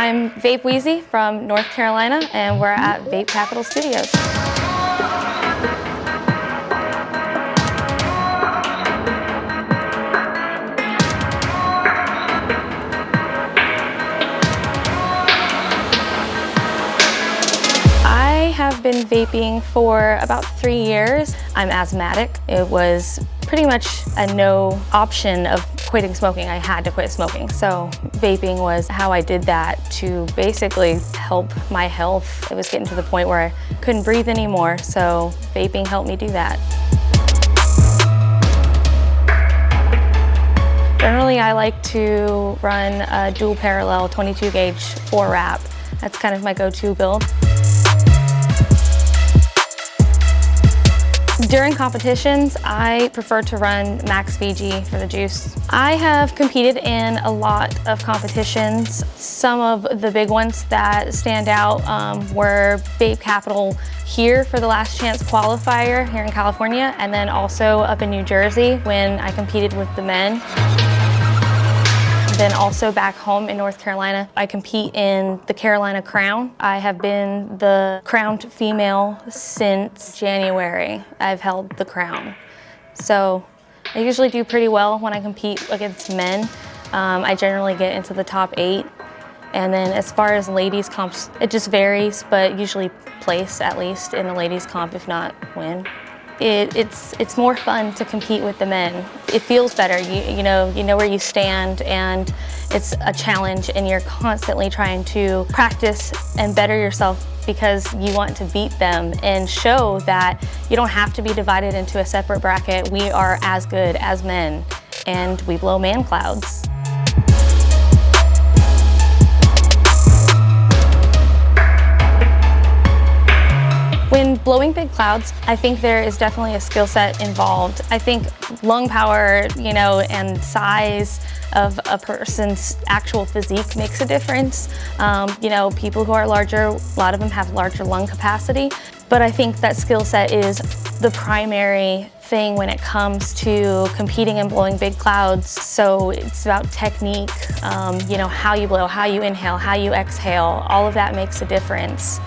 I'm Vape Wheezy from North Carolina, and we're at Vape Capital Studios. I have been vaping for about 3 years. I'm asthmatic. It was pretty much a no option of quitting smoking. I had to quit smoking. So vaping was how I did that to basically help my health. It was getting to the point where I couldn't breathe anymore. So vaping helped me do that. Generally, I like to run a dual parallel 22 gauge 4 wrap. That's kind of my go-to build. During competitions, I prefer to run max VG for the juice. I have competed in a lot of competitions. Some of the big ones that stand out were Vape Capital here for the Last Chance qualifier here in California, and then also up in New Jersey when I competed with the men. Then also back home in North Carolina, I compete in the Carolina Crown. I have been the crowned female since January. I've held the crown. So I usually do pretty well when I compete against men. I generally get into the top 8. And then as far as ladies comps, it just varies, but usually place at least in the ladies comp, if not win. It's more fun to compete with the men. It feels better. You know where you stand, and it's a challenge, and you're constantly trying to practice and better yourself because you want to beat them and show that you don't have to be divided into a separate bracket. We are as good as men, and we blow man clouds. When blowing big clouds, I think there is definitely a skill set involved. I think lung power, and size of a person's actual physique makes a difference. People who are larger, a lot of them have larger lung capacity, but I think that skill set is the primary thing when it comes to competing and blowing big clouds. So it's about technique, how you blow, how you inhale, how you exhale, all of that makes a difference.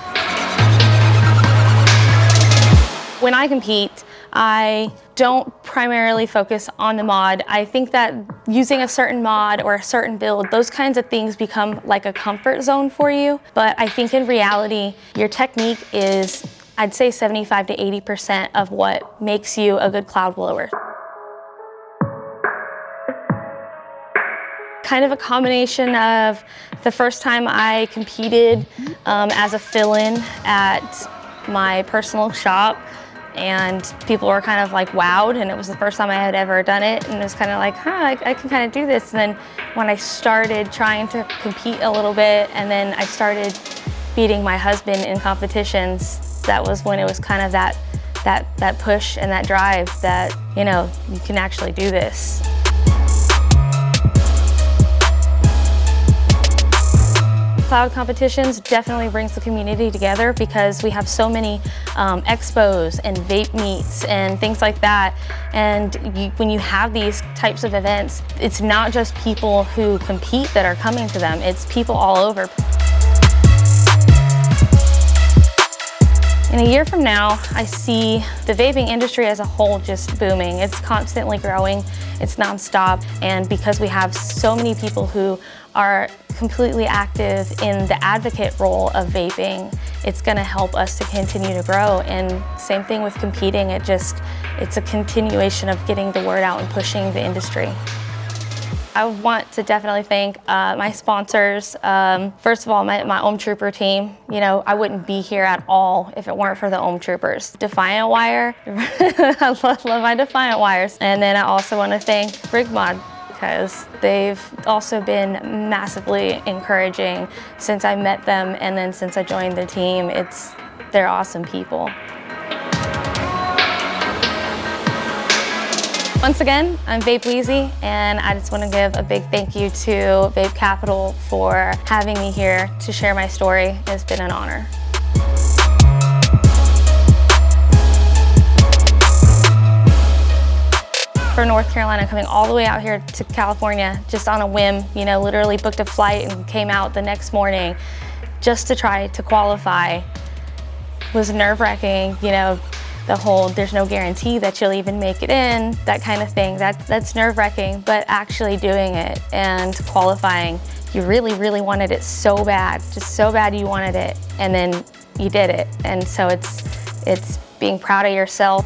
When I compete, I don't primarily focus on the mod. I think that using a certain mod or a certain build, those kinds of things become like a comfort zone for you. But I think in reality, your technique is, I'd say 75 to 80% of what makes you a good cloud blower. Kind of a combination of the first time I competed as a fill-in at my personal shop, and people were kind of like wowed, and it was the first time I had ever done it, and it was kind of like, I can kind of do this. And then when I started trying to compete a little bit, and then I started beating my husband in competitions, that was when it was kind of that push and that drive that, you can actually do this. Cloud competitions definitely brings the community together because we have so many expos and vape meets and things like that. And when you have these types of events, it's not just people who compete that are coming to them, it's people all over. In a year from now, I see the vaping industry as a whole just booming. It's constantly growing, it's nonstop, and because we have so many people who are completely active in the advocate role of vaping, it's going to help us to continue to grow. And same thing with competing, it's a continuation of getting the word out and pushing the industry. I want to definitely thank my sponsors. First of all, my Ohm Trooper team. I wouldn't be here at all if it weren't for the Ohm Troopers. Defiant Wire, I love my Defiant Wires. And then I also want to thank RigMod, because they've also been massively encouraging since I met them, and then since I joined the team. They're awesome people. Once again, I'm Vape Wheezy, and I just want to give a big thank you to Vape Capital for having me here to share my story. It's been an honor. for North Carolina, coming all the way out here to California just on a whim, you know, literally booked a flight and came out the next morning just to try to qualify, was nerve-wracking. You know, the whole there's no guarantee that you'll even make it in, that kind of thing. That's nerve-wracking, but actually doing it and qualifying, you really, really wanted it so bad, just so bad you wanted it, and then you did it. And so it's being proud of yourself.